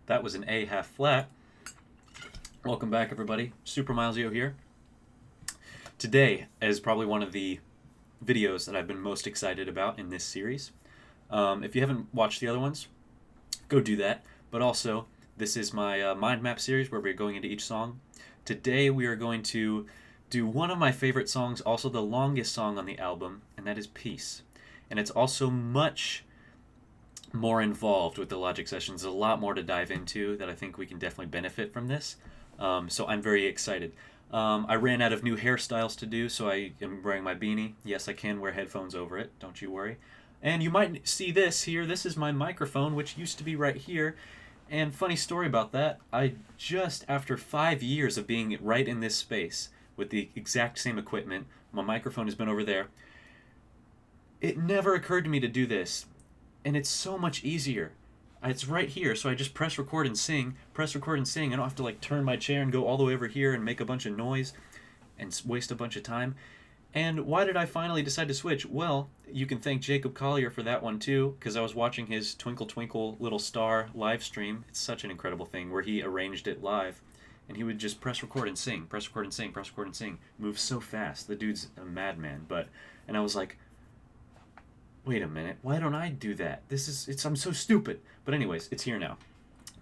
That was an A half flat. Welcome back, everybody. Super Milesio here. Today is probably one of the videos that I've been most excited about in this series. If you haven't watched the other ones, go do that. But also, this is my mind map series where we're going into each song. Today we are going to do one of my favorite songs, also the longest song on the album, and that is Peace. And it's also much more involved with the Logic sessions. There's a lot more to dive into that I think we can definitely benefit from this. So I'm very excited. I ran out of new hairstyles to do, so I am wearing my beanie. Yes, I can wear headphones over it, don't you worry. And you might see this here. This is my microphone, which used to be right here. And funny story about that, I just, after 5 years of being right in this space with the exact same equipment, my microphone has been over there, it never occurred to me to do this. And it's so much easier. It's right here, so I just press record and sing, press record and sing. I don't have to like turn my chair and go all the way over here and make a bunch of noise and waste a bunch of time. And why did I finally decide to switch? Well, you can thank Jacob Collier for that one too, because I was watching his Twinkle Twinkle Little Star live stream. It's such an incredible thing where he arranged it live. And he would just press record and sing, press record and sing, press record and sing. Moves so fast. The dude's a madman. And I was like, wait a minute, why don't I do that? I'm so stupid. But anyways, it's here now.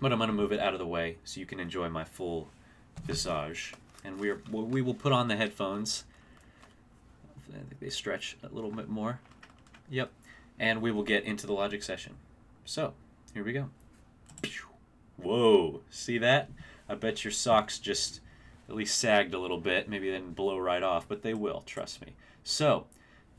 But I'm going to move it out of the way so you can enjoy my full visage. And we will put on the headphones. I think they stretch a little bit more. Yep. And we will get into the Logic session. So, here we go. Whoa, see that? I bet your socks just at least sagged a little bit. Maybe they didn't blow right off, but they will, trust me. So,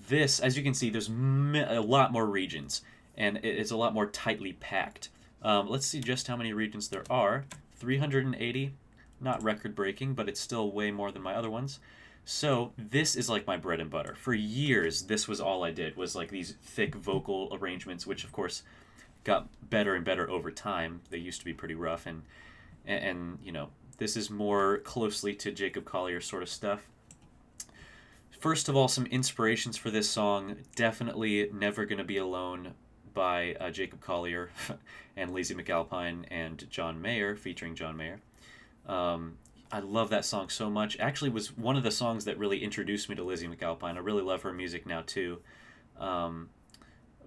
this, as you can see, there's a lot more regions, and it's a lot more tightly packed. Let's see just how many regions there are. 380, not record-breaking, but it's still way more than my other ones. So this is like my bread and butter. For years, this was all I did, was like these thick vocal arrangements, which of course got better and better over time. They used to be pretty rough, and you know, this is more closely to Jacob Collier sort of stuff. First of all, some inspirations for this song. Definitely Never Gonna Be Alone by Jacob Collier and Lizzie McAlpine and John Mayer, featuring John Mayer. I love that song so much. Actually, was one of the songs that really introduced me to Lizzie McAlpine. I really love her music now, too. Of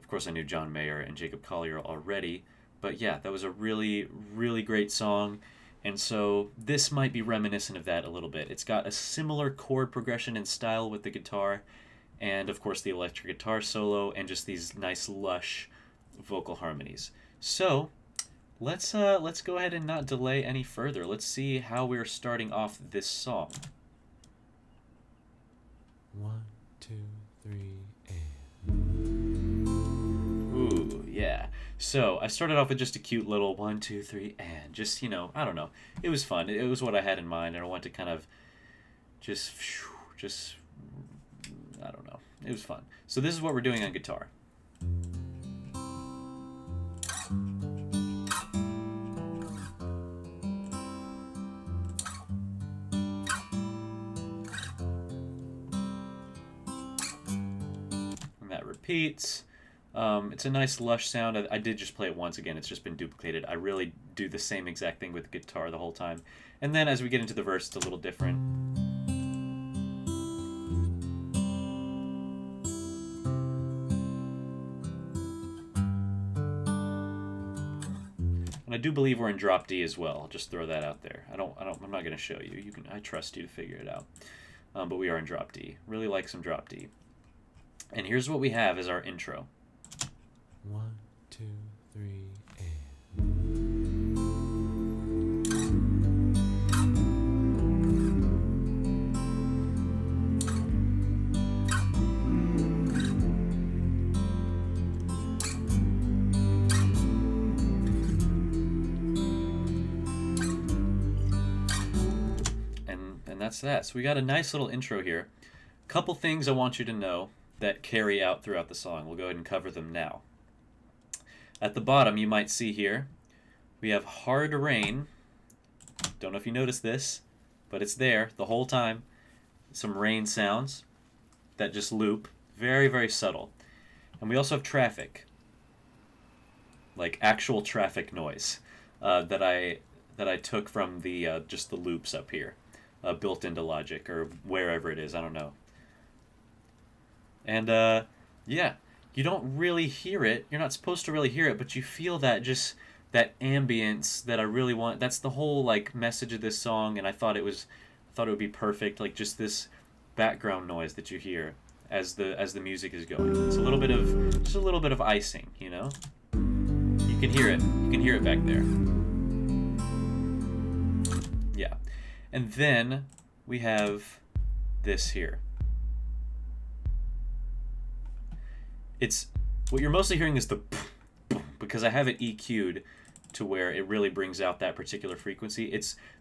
course, I knew John Mayer and Jacob Collier already. But yeah, that was a really, really great song. And so this might be reminiscent of that a little bit. It's got a similar chord progression and style with the guitar, and of course the electric guitar solo, and just these nice lush vocal harmonies. So let's go ahead and not delay any further. Let's see how we're starting off this song. 1, 2, 3, Ooh, yeah. So I started off with just a cute little 1, 2, 3, and just, you know, I don't know. It was fun. It was what I had in mind, and I wanted to kind of just, I don't know. It was fun. So this is what we're doing on guitar. And that repeats. It's a nice lush sound. I did just play it once again. It's just been duplicated. I really do the same exact thing with the guitar the whole time. And then as we get into the verse, it's a little different. And I do believe we're in drop D as well. I'll just throw that out there. I'm not going to show you. I trust you to figure it out. But we are in drop D. Really like some drop D. And here's what we have as our intro. 1, 2, 3, And that's that. So we got a nice little intro here. Couple things I want you to know that carry out throughout the song. We'll go ahead and cover them now. At the bottom, you might see here, we have Hard Rain. Don't know if you noticed this, but it's there the whole time. Some rain sounds that just loop. Very, very subtle. And we also have traffic. Like actual traffic noise. that I took from the just the loops up here, built into Logic or wherever it is. I don't know. And yeah, you don't really hear it. You're not supposed to really hear it, but you feel that just that ambience that I really want. That's the whole like message of this song, and I thought it would be perfect. Like just this background noise that you hear as the music is going. It's a little bit of just a little bit of icing, you know. You can hear it. You can hear it back there. Yeah, and then we have this here. It's what you're mostly hearing is the because I have it EQ'd to where it really brings out that particular frequency.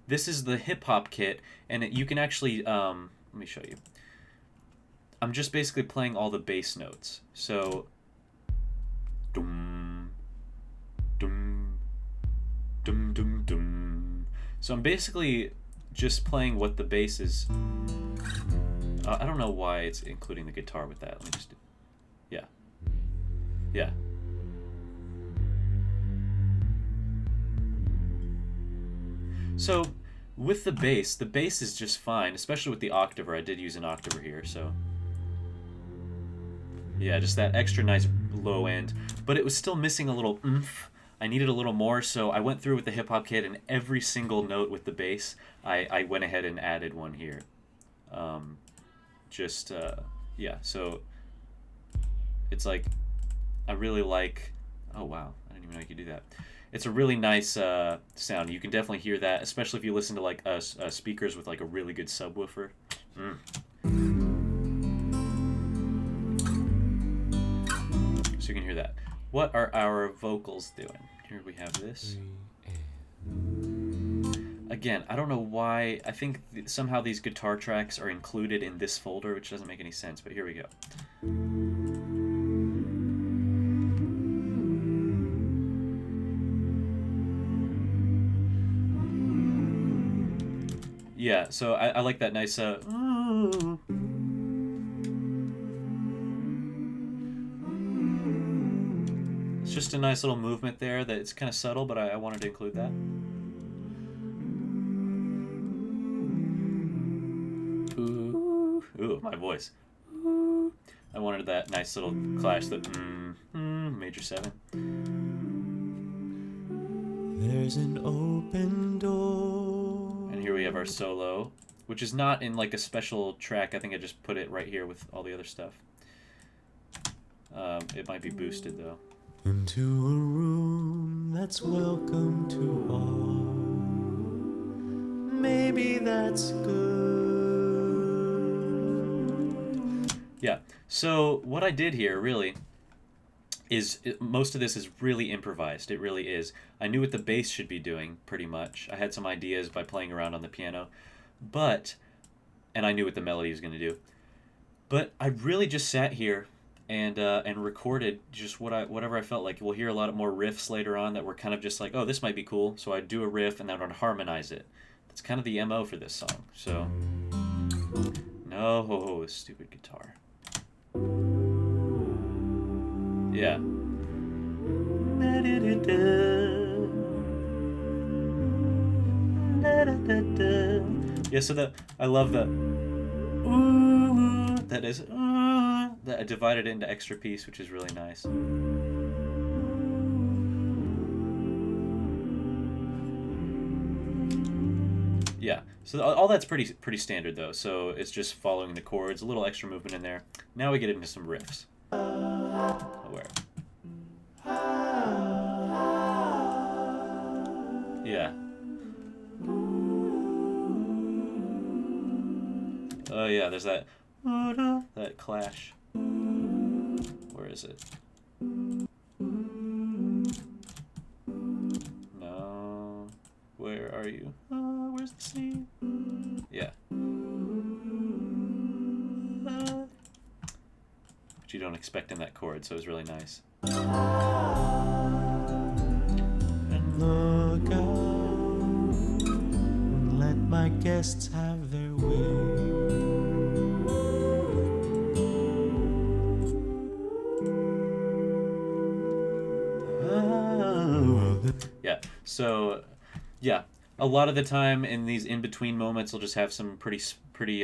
This is the hip hop kit, and you can actually let me show you. I'm just basically playing all the bass notes. So dum dum dum dum dum. So I'm basically just playing what the bass is. I don't know why it's including the guitar with that. Let me just do. Yeah. Yeah. So with the bass is just fine, especially with the octaver. I did use an octaver here, so yeah, just that extra nice low end, but it was still missing a little oomph. I needed a little more, so I went through with the hip hop kit, and every single note with the bass, I went ahead and added one here. Yeah, so it's like I really like. Oh wow, I didn't even know you could do that. It's a really nice sound. You can definitely hear that, especially if you listen to like speakers with like a really good subwoofer. So you can hear that. What are our vocals doing? Here we have this. Again, I don't know why. I think somehow these guitar tracks are included in this folder, which doesn't make any sense, but here we go. Yeah, so I like that nice it's just a nice little movement there that it's kind of subtle, but I wanted to include that. Ooh, my voice. I wanted that nice little clash, that major 7. There's an open door. And here we have our solo, which is not in like a special track. I think I just put it right here with all the other stuff. It might be boosted though. Into a room that's welcome to all. Maybe that's good. Yeah, so what I did here really is most of this is really improvised. It really is. I knew what the bass should be doing pretty much. I had some ideas by playing around on the piano, and I knew what the melody was going to do. But I really just sat here and recorded just whatever I felt like. We'll hear a lot more riffs later on that were kind of just like, oh, this might be cool. So I'd do a riff and then I'd harmonize it. That's kind of the MO for this song. So no, stupid guitar. Yeah. Yeah, so I love the that is that I divided it into extra piece, which is really nice. Yeah, so all that's pretty standard though. So it's just following the chords, a little extra movement in there. Now we get into some riffs. Where? Yeah. Oh yeah, there's that clash. Where is it? No. Where are you? Where's the C? Yeah. Which you don't expect in that chord, so it was really nice. And look out, let my guests have their way. Oh, the Yeah. So, yeah, a lot of the time in these in between moments, I'll just have some pretty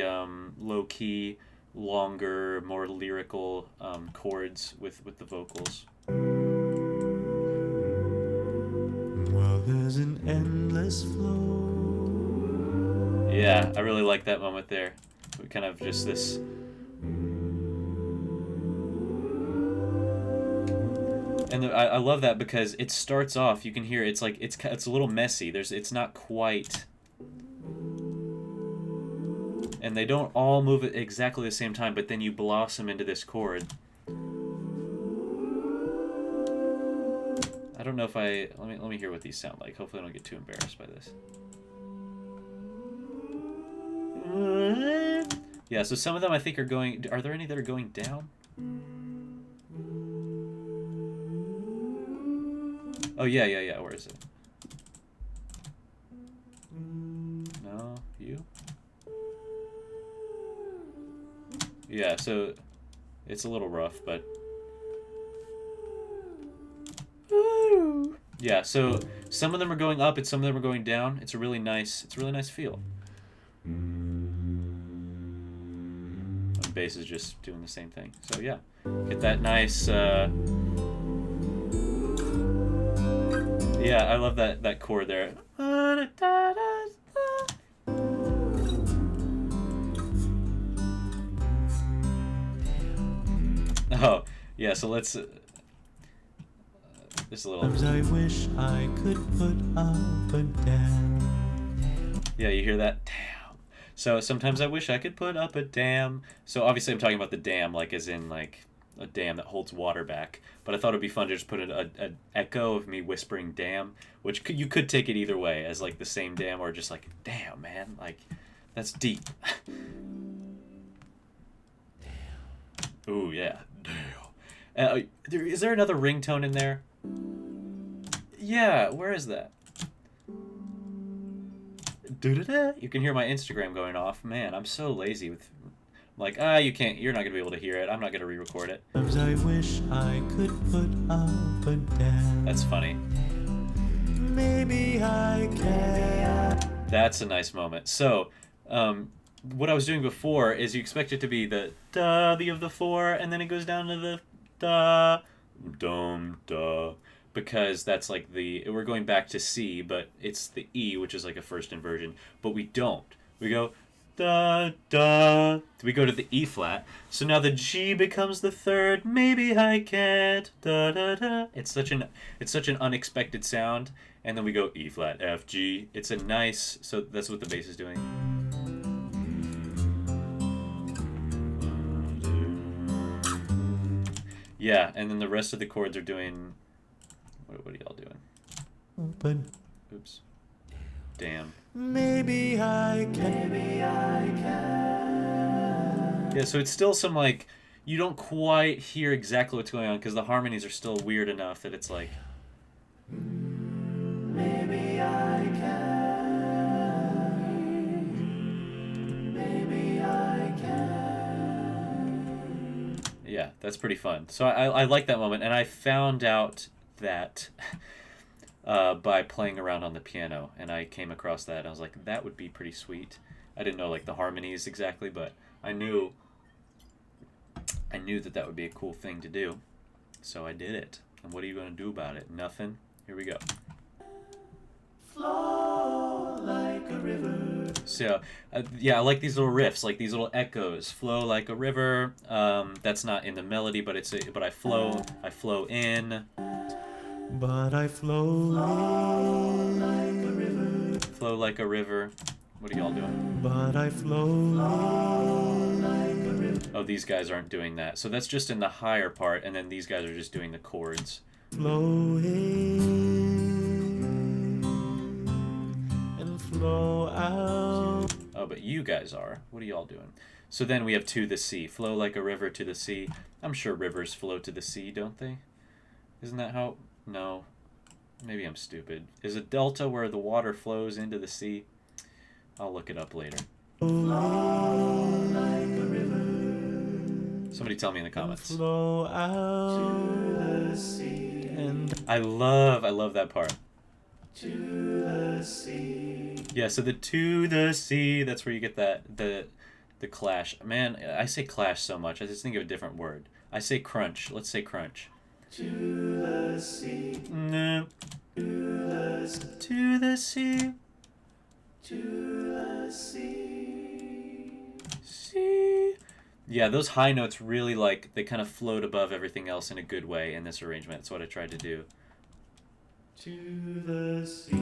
low key, longer, more lyrical chords with the vocals. Well, there's an endless flow. Yeah, I really like that moment there. We kind of just this. And I love that because it starts off. You can hear it's like it's a little messy. It's not quite, and they don't all move at exactly the same time. But then you blossom into this chord. I don't know if let me hear what these sound like. Hopefully, I don't get too embarrassed by this. Yeah. So some of them I think are going. Are there any that are going down? Oh, yeah. Where is it? No, you? Yeah, so it's a little rough, but... Yeah, so some of them are going up and some of them are going down. It's a really nice feel. And bass is just doing the same thing. So yeah, get that nice... Yeah, I love that chord there. Oh, yeah, so let's... just a little... I wish I could put up a dam. Yeah, you hear that? Damn. So sometimes I wish I could put up a dam. So obviously I'm talking about the dam, like as in like a dam that holds water back. But I thought it'd be fun to just put an echo of me whispering "damn," which you could take it either way, as like the same damn or just like "damn, man," like that's deep. Damn. Ooh yeah, damn. Is there another ringtone in there? Yeah, where is that? You can hear my Instagram going off. Man, I'm so lazy with. Like, you're not gonna be able to hear it. I'm not gonna re-record it. I wish I could put up a dam. That's funny. Maybe I can. That's a nice moment. So, what I was doing before is you expect it to be the da of the four, and then it goes down to the da, dum da, because that's like we're going back to C, but it's the E, which is like a first inversion. But we don't. We go da da. We go to the E flat. So now the G becomes the third. Maybe I can't da da da. It's such an unexpected sound. And then we go E flat F G. It's a nice. So that's what the bass is doing. Yeah, and then the rest of the chords are doing. What are y'all doing? But oops. Damn. Maybe I can. Maybe I can. Yeah, so it's still some like you don't quite hear exactly what's going on because the harmonies are still weird enough that it's like. Maybe I can. Maybe I can. Yeah, that's pretty fun. So I like that moment, and I found out that by playing around on the piano, and I came across that, and I was like, that would be pretty sweet. I didn't know like the harmonies exactly, but I knew that would be a cool thing to do. So I did it. And what are you going to do about it? Nothing. Here we go. Flow like a river. So, yeah, I like these little riffs, like these little echoes. Flow like a river. That's not in the melody, but but I flow in. But I flow like a river. Flow like a river. What are y'all doing? But I flow like a river. Oh, these guys aren't doing that. So that's just in the higher part, and then these guys are just doing the chords. Flow in and flow out. Oh, but you guys are. What are y'all doing? So then we have to the sea. Flow like a river to the sea. I'm sure rivers flow to the sea, don't they? Isn't that how... No. Maybe I'm stupid. Is a delta where the water flows into the sea? I'll look it up later. Flow like a river. Somebody tell me in the comments. Flow out to the sea. And I love that part. To the sea. Yeah, so the to the sea, that's where you get that the clash. Man, I say clash so much. I just think of a different word. I say crunch. Let's say crunch. To the sea. No. To the sea. To the sea. To the sea. See. Yeah, those high notes really like they kind of float above everything else in a good way in this arrangement. That's what I tried to do. To the sea.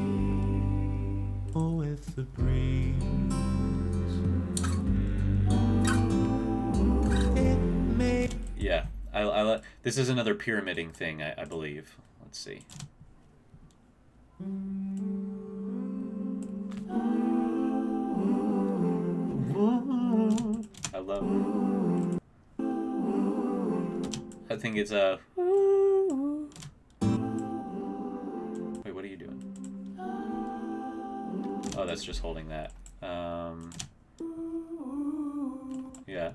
With the breeze. It may. Yeah, this is another pyramiding thing, I believe. Let's see. I love. I think it's a. Wait, what are you doing? Oh, that's just holding that. Yeah.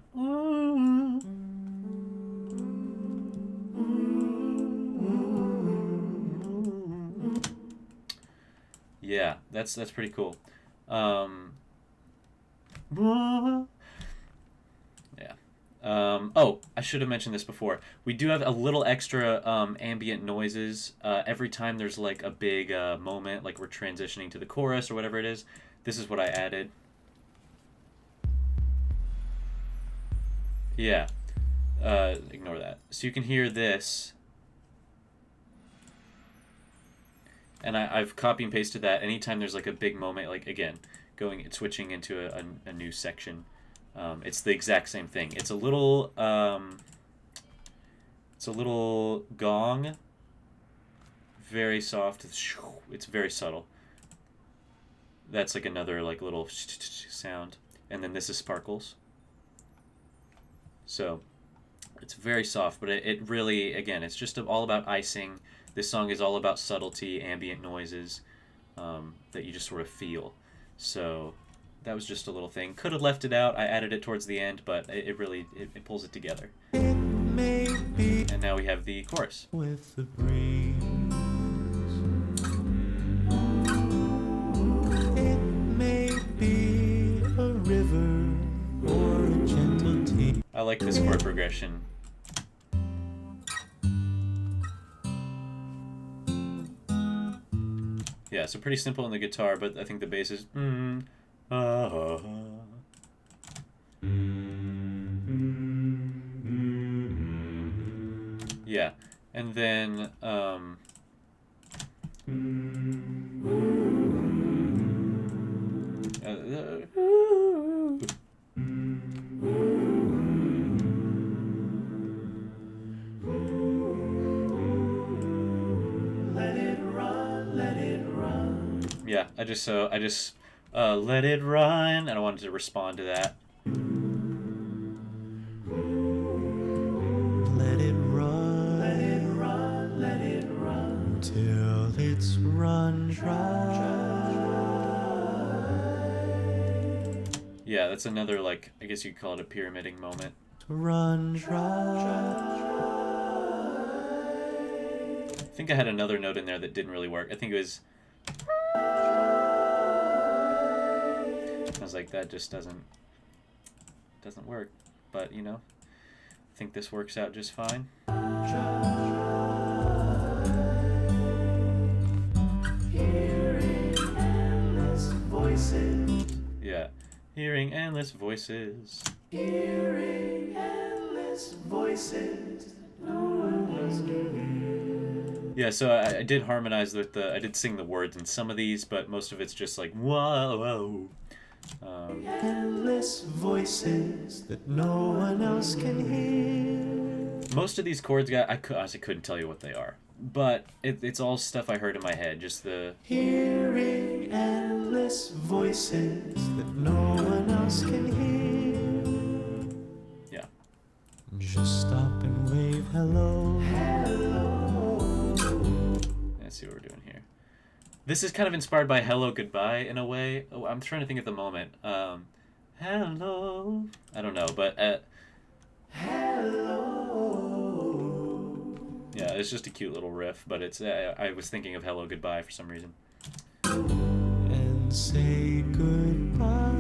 Yeah, that's pretty cool. Yeah. Oh, I should have mentioned this before. We do have a little extra ambient noises every time there's like a big moment, like we're transitioning to the chorus or whatever it is. This is what I added. Yeah. Ignore that. So you can hear this. And I've copy and pasted that anytime there's like a big moment, like again, switching into a new section. It's the exact same thing. It's a little gong, very soft. It's very subtle. That's like another like little sound, and then this is sparkles. So it's very soft, but it really, again, it's just all about icing. This song is all about subtlety, ambient noises that you just sort of feel. So that was just a little thing. Could have left it out. I added it towards the end, but it really pulls it together. And now we have the chorus. With the breeze. It may be a river or a gentle tea. I like this chord progression. Yeah, so pretty simple on the guitar, but I think the bass is yeah, and then yeah, I just let it run, and I wanted to respond to that. Let it run. Let it run. Let it run. Till it's run dry. Yeah, that's another, like, I guess you could call it a pyramiding moment. Run dry. I think I had another note in there that didn't really work. I think it was. I was like, that just doesn't work. But, you know, I think this works out just fine. Hearing endless voices. Yeah. Hearing endless voices. Hearing endless voices. No one else can hear. Yeah, so I did harmonize with I did sing the words in some of these, but most of it's just like, whoa. Endless voices that no one else can hear. Most of these chords, I honestly couldn't tell you what they are. But it's all stuff I heard in my head, just the... Hearing endless voices that no one else can hear. Yeah. Just stop and wave hello. Hello. Let's see what we're doing here. This is kind of inspired by Hello Goodbye in a way. Oh, I'm trying to think at the moment. Hello. I don't know, but... Hello. Yeah, it's just a cute little riff, but it's I was thinking of Hello Goodbye for some reason. and say goodbye.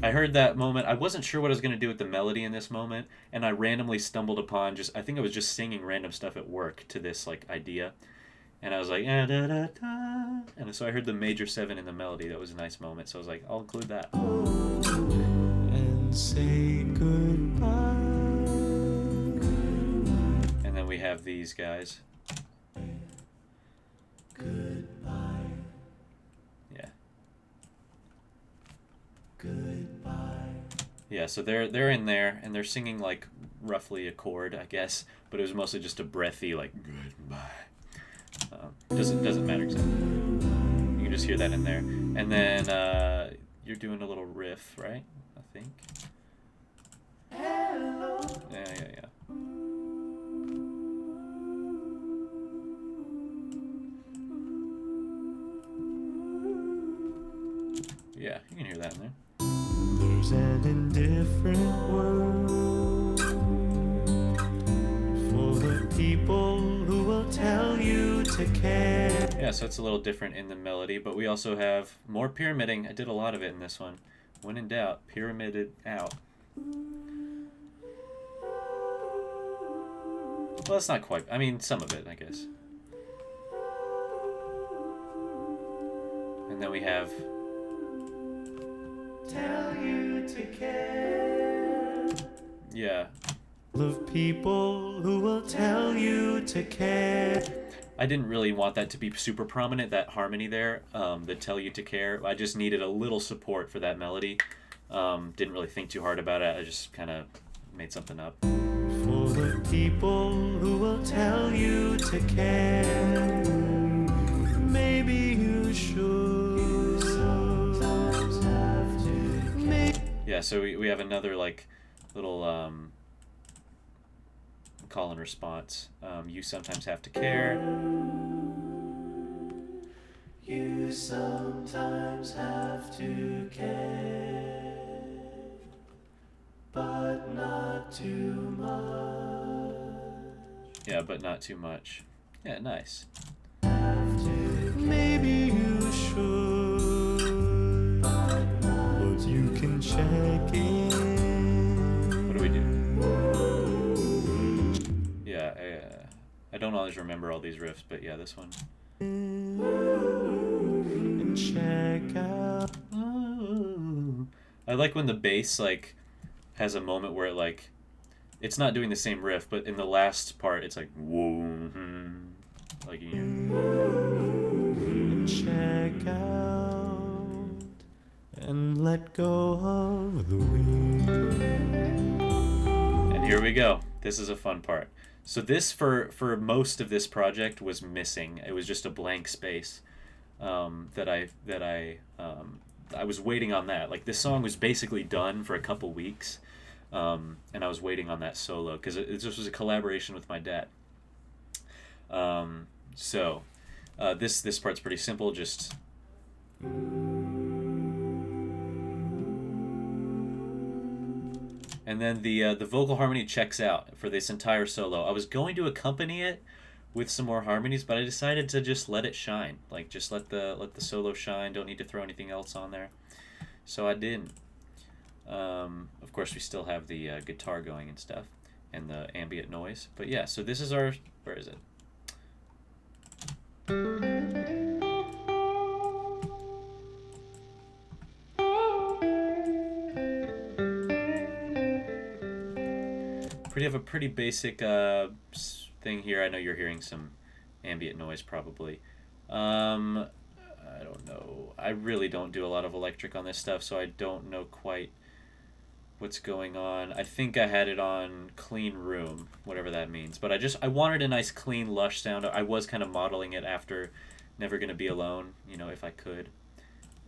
I heard that moment. I wasn't sure what I was going to do with the melody in this moment, and I randomly stumbled upon I think I was just singing random stuff at work to this like idea, and I was like, da, da, da, and so I heard the major 7 in the melody. That was a nice moment, so I was like, I'll include that. And say goodbye. And then we have these guys. Goodbye. Yeah. Goodbye. Yeah, so they're in there, and they're singing like roughly a chord, I guess, but it was mostly just a breathy like goodbye. Doesn't matter exactly. You can just hear that in there, and then you're doing a little riff, right? I think. Hello. Yeah. Yeah, you can hear that in there. There's an indifferent world for the people who will tell you to care. Yeah, so it's a little different in the melody, but we also have more pyramiding. I did a lot of it in this one. When in doubt, pyramided out. Well, it's not quite. I mean, some of it, I guess. And then we have... Tell you to care. Yeah. Of people who will tell you to care. I didn't really want that to be super prominent, that harmony there, that tell you to care. I just needed a little support for that melody. Didn't really think too hard about it. I just kind of made something up. For the people who will tell you to care. Maybe you should. Sometimes have to. Yeah, so we have another like little call and response. You sometimes have to care. You sometimes have to care, but not too much. Yeah, but not too much. Yeah, nice. Maybe you should, but you can check in. What do we do? Yeah, I don't always remember all these riffs, but yeah, this one. And check out. I like when the bass like has a moment where it like it's not doing the same riff, but in the last part it's like whoa, like you And check out and let go of the wind. And here we go. This is a fun part. So this for most of this project was missing. It was just a blank space that I was waiting on that. Like this song was basically done for a couple weeks, and I was waiting on that solo because this was a collaboration with my dad. So this part's pretty simple. Just. And then the vocal harmony checks out for this entire solo. I was going to accompany it with some more harmonies, but I decided to just let it shine. Like just let the solo shine. Don't need to throw anything else on there. So I didn't. Of course, we still have the guitar going and stuff, and the ambient noise. But yeah, so this is our. Where is it? We have a pretty basic thing here. I know you're hearing some ambient noise probably. I don't know. I really don't do a lot of electric on this stuff, so I don't know quite what's going on. I think I had it on clean room, whatever that means. But I wanted a nice clean lush sound. I was kind of modeling it after Never Gonna Be Alone, if I could.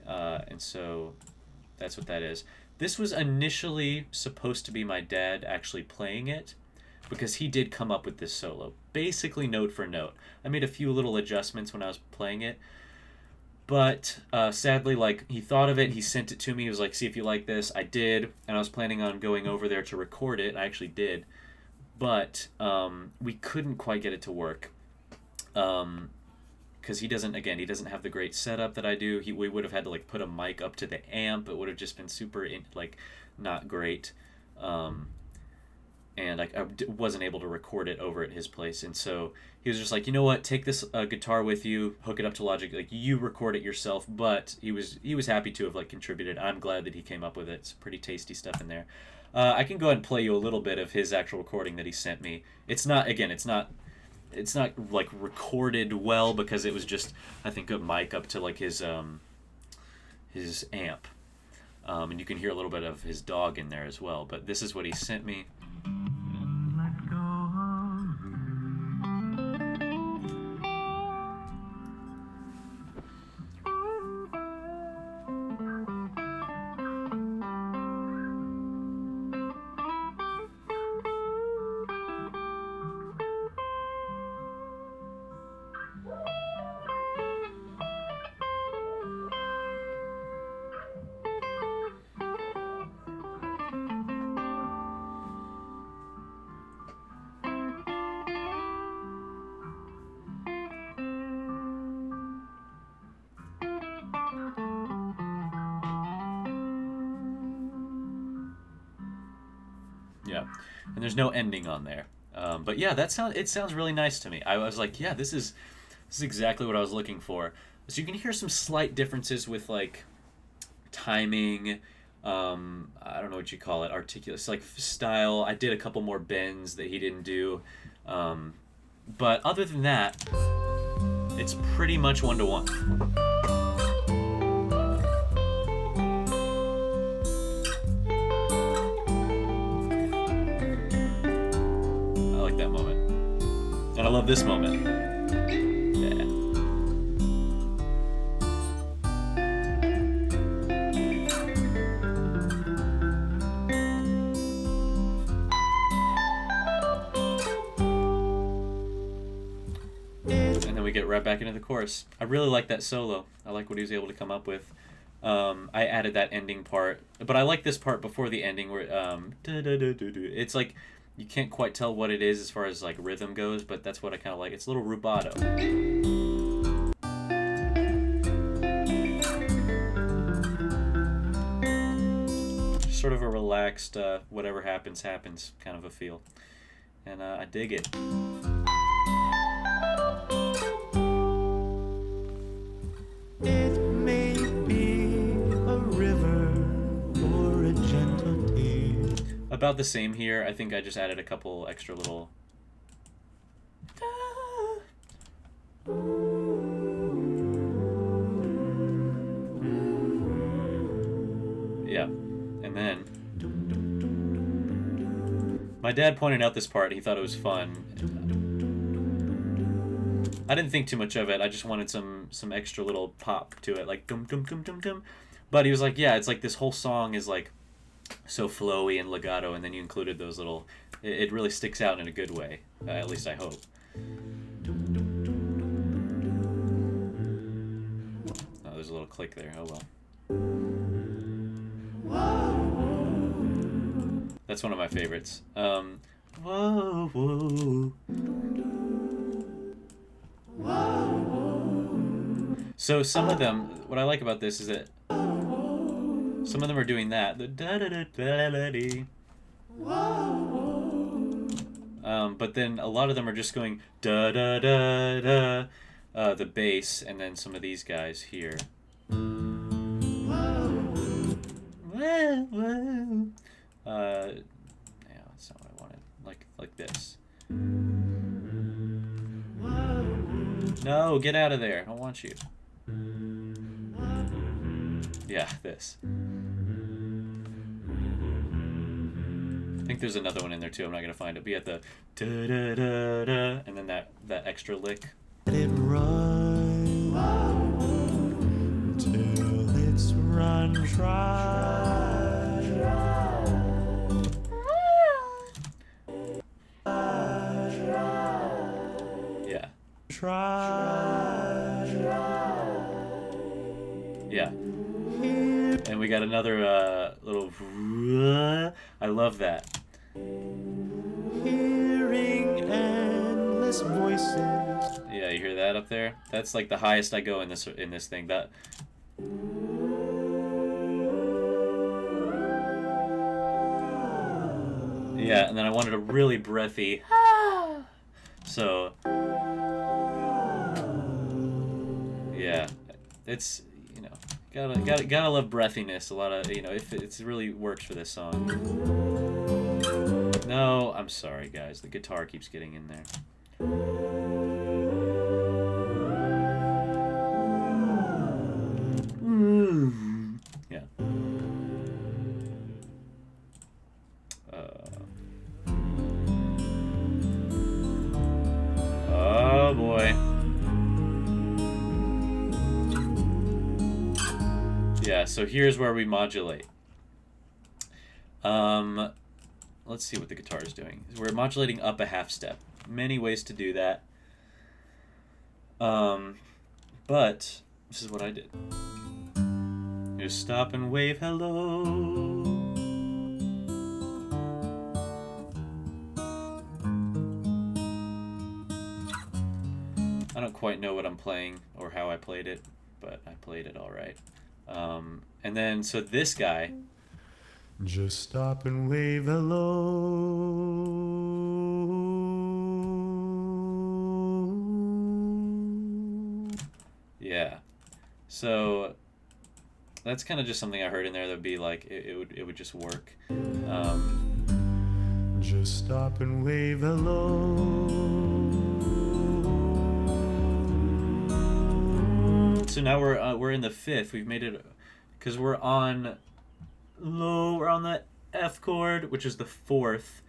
And so that's what that is. This was initially supposed to be my dad actually playing it because he did come up with this solo, basically note for note. I made a few little adjustments when I was playing it, but sadly, like, he thought of it, he sent it to me, he was like, see if you like this. I did, and I was planning on going over there to record it, and I actually did, but we couldn't quite get it to work because because he doesn't have the great setup that I do. We would have had to like put a mic up to the amp. It would have just been super not great. And I wasn't able to record it over at his place. And so he was just like, you know what, take this guitar with you, hook it up to Logic, like you record it yourself. But he was happy to have like contributed. I'm glad that he came up with it. It's pretty tasty stuff in there. I can go ahead and play you a little bit of his actual recording that he sent me. It's not like recorded well because it was just, I think, a mic up to like his amp. And you can hear a little bit of his dog in there as well. But this is what he sent me. Yeah, and there's no ending on there. But yeah, it sounds really nice to me. I was like, yeah, this is exactly what I was looking for. So you can hear some slight differences with like timing. I don't know what you call it, articulate, like style. I did a couple more bends that he didn't do, but other than that, it's pretty much 1-to-1. And I love this moment. Yeah. And then we get right back into the chorus. I really like that solo. I like what he was able to come up with. I added that ending part, but I like this part before the ending where it's like you can't quite tell what it is as far as like rhythm goes, but that's what I kind of like. It's a little rubato. Just sort of a relaxed, whatever happens, happens kind of a feel. And I dig it. It may be a river or a gentle tear. About the same here. I think I just added a couple extra little. Yeah, and then my dad pointed out this part. He thought it was fun. I didn't think too much of it. I just wanted some extra little pop to it, like dum dum dum dum dum. But he was like, yeah, it's like this whole song is like so flowy and legato, and then you included those little. It really sticks out in a good way. At least I hope. Oh, there's a little click there. Oh well. That's one of my favorites. Whoa, whoa. So some of them, what I like about this is that some of them are doing that. The da da da da da da. But then a lot of them are just going da da da da. The bass, and then some of these guys here. Yeah, that's not what I wanted. Like this. No, get out of there. I don't want you. Yeah, this. I think there's another one in there too. I'm not gonna find it. But you have the da da da da, and then that extra lick. Let it run till it's run dry. Yeah. Try. Yeah. And we got another little. I love that. Hearing endless voices. Yeah, you hear that up there? That's like the highest I go in this thing. That. Yeah, and then I wanted a really breathy. So. Yeah, it's, you know, gotta love breathiness. A lot of, you know, if it really works for this song. No, I'm sorry, guys. The guitar keeps getting in there. Yeah. Oh boy. Yeah, so here's where we modulate. Let's see what the guitar is doing. We're modulating up a half step. Many ways to do that. But this is what I did. Just stop and wave hello. I don't quite know what I'm playing or how I played it, but I played it all right. And then, so this guy. Just stop and wave hello. Yeah. So that's kind of just something I heard in there that would be like, it would just work. Just stop and wave hello. So now we're in the fifth. We've made it, because we're on the F chord, which is the fourth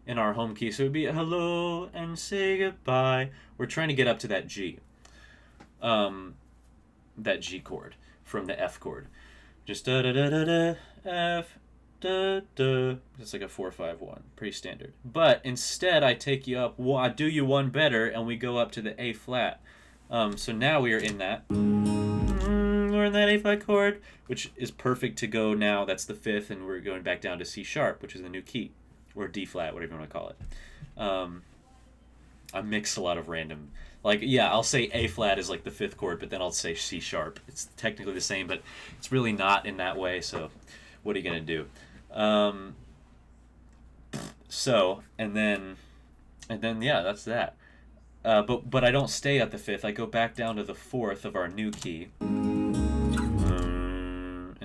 in our home key. So it would be hello and say goodbye. We're trying to get up to that G. That G chord from the F chord. Just da da da da da F da da. It's like a 4-5-1, pretty standard. But instead, I take you up. I do you one better, and we go up to the A flat. So now we are in that. We're in that A flat chord, which is perfect to go now. That's the fifth, and we're going back down to C sharp, which is the new key, or D flat, whatever you want to call it. I mix a lot of random. Like, yeah, I'll say A flat is like the fifth chord, but then I'll say C sharp. It's technically the same, but it's really not in that way. So, what are you gonna do? So, and then, yeah, that's that. But I don't stay at the fifth. I go back down to the fourth of our new key, and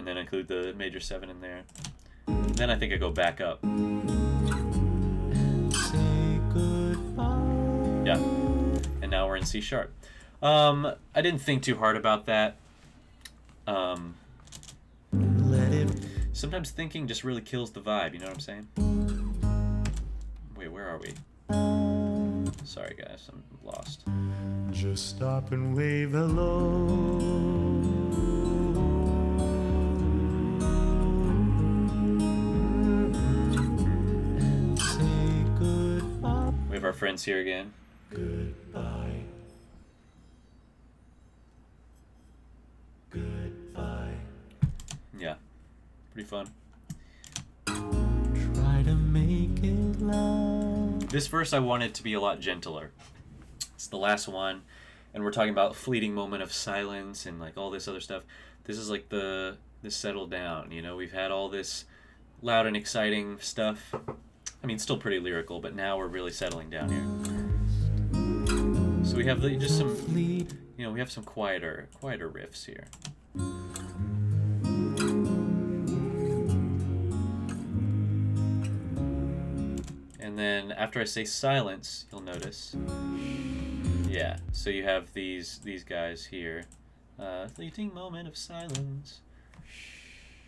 then include the major 7 in there. Then I think I go back up. Say goodbye. Yeah. And now we're in C sharp. I didn't think too hard about that. Let it. Sometimes thinking just really kills the vibe, you know what I'm saying? Wait, where are we? Sorry guys, I'm lost. Just stop and wave hello. And say goodbye. We have our friends here again. Goodbye. Goodbye. Yeah, pretty fun. Try to make it loud. This verse I want it to be a lot gentler. It's the last one, and we're talking about fleeting moment of silence and like all this other stuff. This is like this settle down, you know, we've had all this loud and exciting stuff. I mean, still pretty lyrical, but now we're really settling down here. So we have just some, you know, we have some quieter riffs here. And then after I say silence, you'll notice. Yeah, so you have these guys here. Fleeting moment of silence.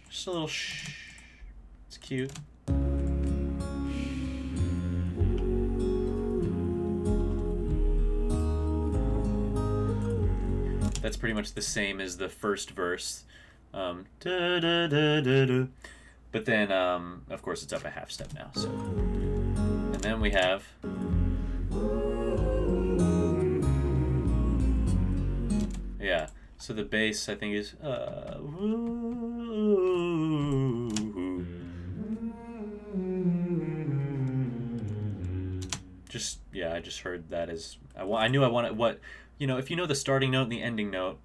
Just a little shh. It's cute. That's pretty much the same as the first verse. Da, da, da, da, da. But then, of course, it's up a half step now. So, and then we have. Yeah. So the bass, I think, is. Just yeah, I just heard that as I knew I wanted what, if you know the starting note and the ending note,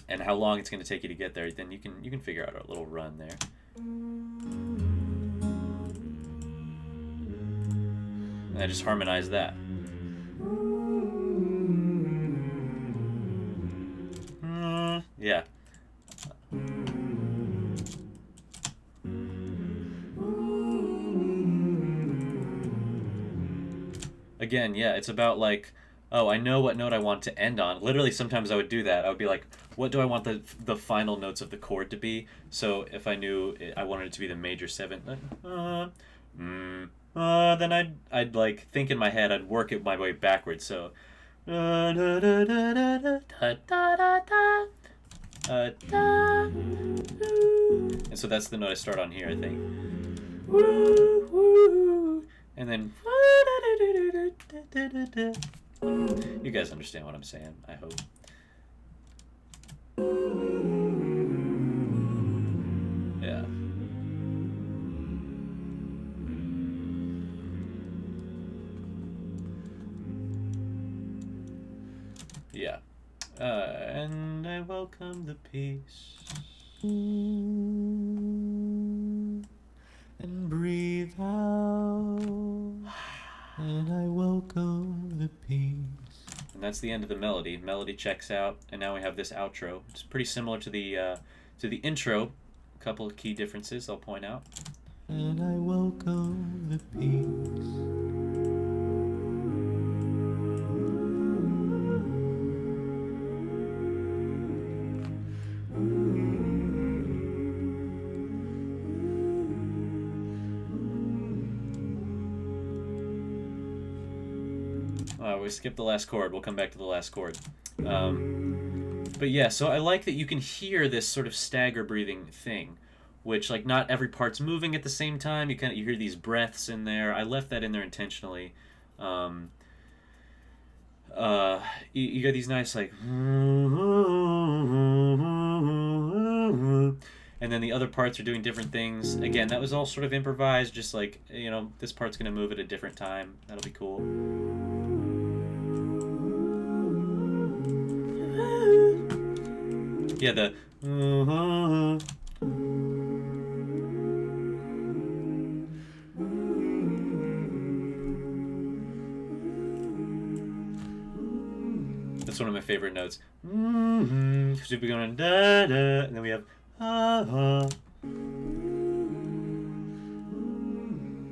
and how long it's going to take you to get there, then you can figure out a little run there. And I just harmonize that. Yeah. Again, yeah, it's about like, oh, I know what note I want to end on. Literally, sometimes I would do that. I would be like, what do I want the final notes of the chord to be? So if I knew I wanted it to be the major seventh, then I'd like think in my head. I'd work it my way backwards. So, and so that's the note I start on here, I think. And then you guys understand what I'm saying, I hope. Yeah. Yeah. And I welcome the peace. And breathe out. And I welcome the peace. And that's the end of the melody. Melody checks out, and now we have this outro. It's pretty similar to the intro. A couple of key differences I'll point out. And I welcome the peace. We skipped the last chord. We'll come back to the last chord. But yeah, so I like that you can hear this sort of stagger breathing thing, which like not every part's moving at the same time. You hear these breaths in there. I left that in there intentionally. You got these nice like, and then the other parts are doing different things. Again, that was all sort of improvised. Just like this part's gonna move at a different time. That'll be cool. Yeah, the that's one of my favorite notes. Because we'd be going da da, and then we have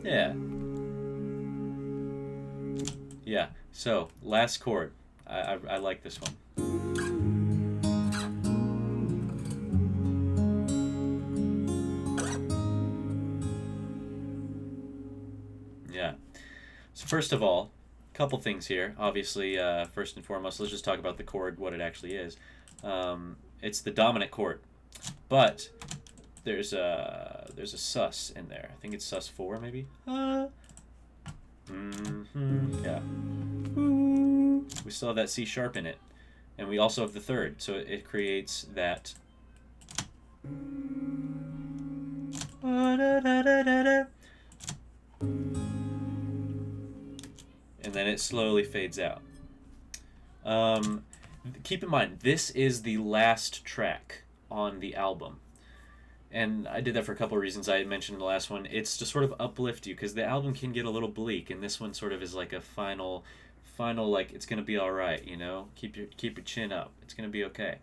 yeah. Yeah. So last chord. I like this one. Yeah. So first of all, a couple things here. Obviously, first and foremost, let's just talk about the chord, what it actually is. It's the dominant chord, but there's a sus in there. I think it's sus 4, maybe. Yeah. We still have that C sharp in it, and we also have the third, so it creates that. And then it slowly fades out. Keep in mind, this is the last track on the album. And I did that for a couple of reasons I mentioned in the last one. It's to sort of uplift you, because the album can get a little bleak, and this one sort of is like a final like, it's going to be all right, Keep your chin up. It's going to be okay.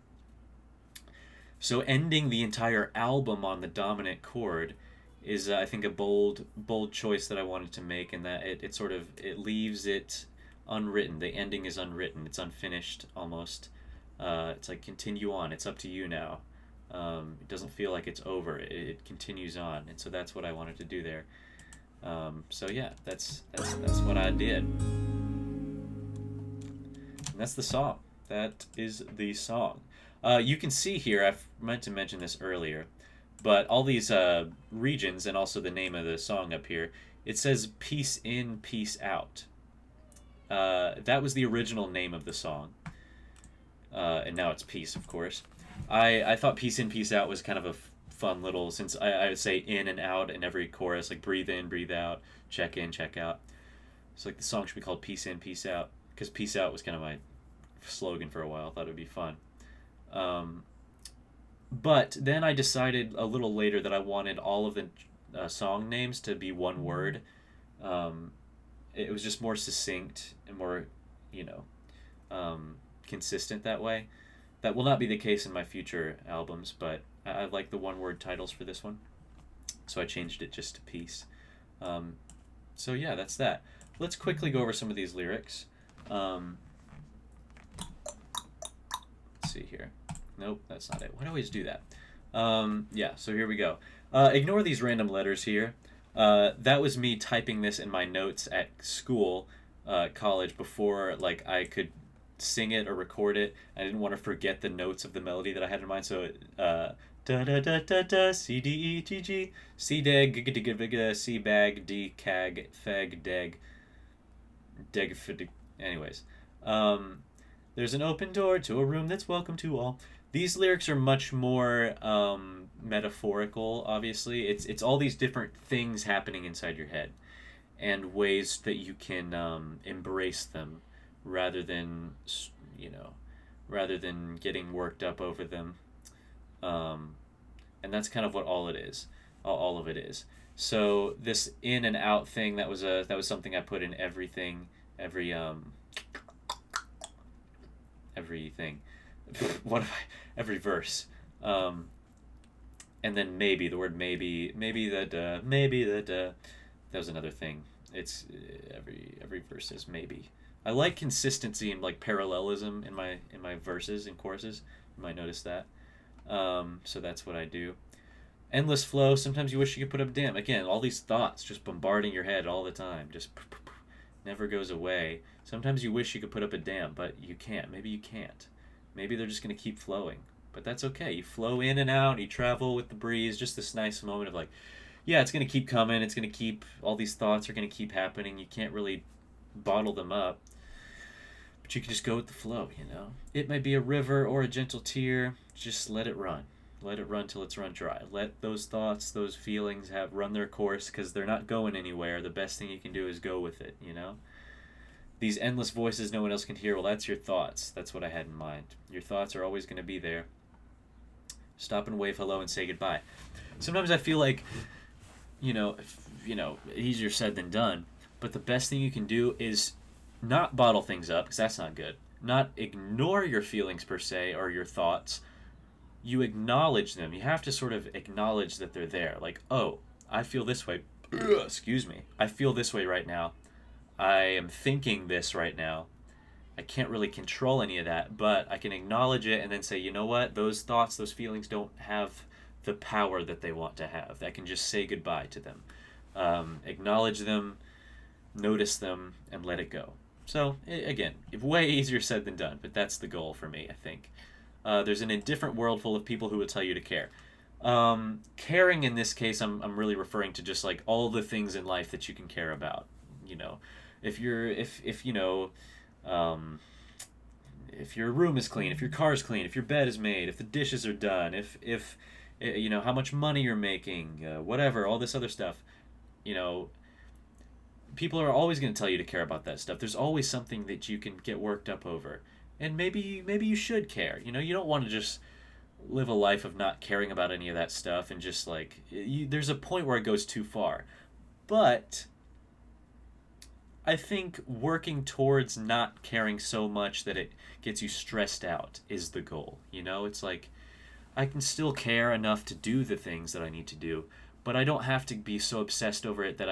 So ending the entire album on the dominant chord is I think a bold choice that I wanted to make, and that it sort of leaves it unwritten. The ending is unwritten. It's unfinished almost. It's like, continue on. It's up to you now. It doesn't feel like it's over. It continues on, and so that's what I wanted to do there. So yeah, that's what I did. And that's the song. That is the song. You can see here, I meant to mention this earlier, but all these regions, and also the name of the song up here, it says peace in, peace out. That was the original name of the song. And now it's peace, of course. I thought peace in, peace out was kind of a fun little, since I would say in and out in every chorus, like breathe in, breathe out, check in, check out. It's like the song should be called Peace In, Peace Out, because Peace Out was kind of my slogan for a while. I thought it would be fun. But then I decided a little later that I wanted all of the song names to be one word. It was just more succinct and more, you know, consistent that way. That will not be the case in my future albums, but I like the one-word titles for this one. So I changed it just to Peace. So yeah, that's that. Let's quickly go over some of these lyrics. Let's see here. Nope, that's not it. Why do I always do that? Yeah, so here we go. Ignore these random letters here. That was me typing this in my notes at school, college, before like I could sing it or record it. I didn't want to forget the notes of the melody that I had in mind, so da da da da da C D E G G C deg g g g g C bag D cag feg deg deg fig. Anyways, there's an open door to a room that's welcome to all. These lyrics are much more metaphorical. Obviously, it's all these different things happening inside your head, and ways that you can embrace them, rather than rather than getting worked up over them. And that's kind of what all it is. All of it is. So this in and out thing, that was something I put in everything, everything. What if every verse. And then maybe, the word maybe that that was another thing. It's every verse is maybe. I like consistency and like parallelism in my verses and choruses. You might notice that. So that's what I do. Endless flow. Sometimes you wish you could put up a dam. Again, all these thoughts just bombarding your head all the time. Just never goes away. Sometimes you wish you could put up a dam, but you can't. Maybe you can't. Maybe they're just going to keep flowing. But that's okay. You flow in and out. You travel with the breeze. Just this nice moment of like, yeah, it's going to keep coming. It's going to keep, all these thoughts are going to keep happening. You can't really bottle them up. But you can just go with the flow, you know? It might be a river or a gentle tear. Just let it run. Let it run till it's run dry. Let those thoughts, those feelings run their course, because they're not going anywhere. The best thing you can do is go with it, you know? These endless voices no one else can hear, well, that's your thoughts. That's what I had in mind. Your thoughts are always going to be there. Stop and wave hello and say goodbye. Sometimes I feel like, easier said than done, but the best thing you can do is not bottle things up, because that's not good. Not ignore your feelings per se, or your thoughts. You acknowledge them. You have to sort of acknowledge that they're there. Like, oh, I feel this way. Excuse me. I feel this way right now. I am thinking this right now. I can't really control any of that, but I can acknowledge it and then say, you know what? Those thoughts, those feelings don't have the power that they want to have. I can just say goodbye to them. Acknowledge them, notice them, and let it go. So, again, way easier said than done, but that's the goal for me, I think. There's an indifferent world full of people who will tell you to care. Caring in this case, I'm really referring to just like all the things in life that you can care about. You know, if your room is clean, if your car's clean, if your bed is made, if the dishes are done, if how much money you're making, whatever, all this other stuff, people are always going to tell you to care about that stuff. There's always something that you can get worked up over. And maybe you should care. You don't want to just live a life of not caring about any of that stuff and just like, there's a point where it goes too far. But I think working towards not caring so much that it gets you stressed out is the goal. It's like, I can still care enough to do the things that I need to do, but I don't have to be so obsessed over it that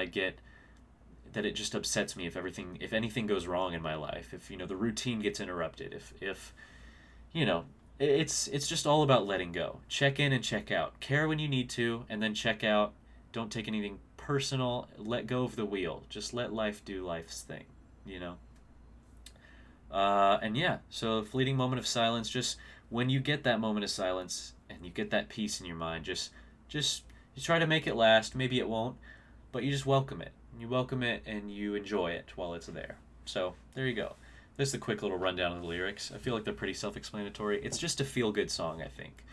it just upsets me if anything goes wrong in my life, if the routine gets interrupted, if it's just all about letting go. Check in and check out. Care when you need to, and then check out. Don't take anything personal. Let go of the wheel. Just let life do life's thing, and yeah, so fleeting moment of silence, just when you get that moment of silence and you get that peace in your mind, just you try to make it last. Maybe it won't, but you just welcome it. You welcome it and you enjoy it while it's there. So there you go. This is a quick little rundown of the lyrics. I feel like they're pretty self-explanatory. It's just a feel-good song, I think,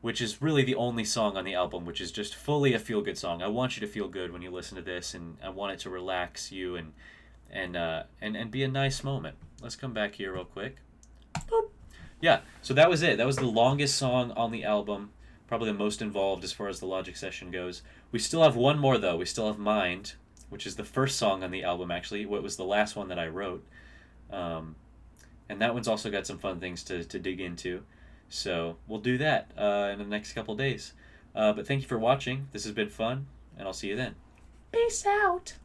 which is really the only song on the album which is just fully a feel-good song. I want you to feel good when you listen to this, and I want it to relax you and be a nice moment. Let's come back here real quick. Boop. Yeah, so that was it. That was the longest song on the album, probably the most involved as far as the Logic session goes. We still have one more, though. We still have Mind, which is the first song on the album, actually. What was the last one that I wrote. And that one's also got some fun things to dig into. So we'll do that in the next couple days. But thank you for watching. This has been fun, and I'll see you then. Peace out.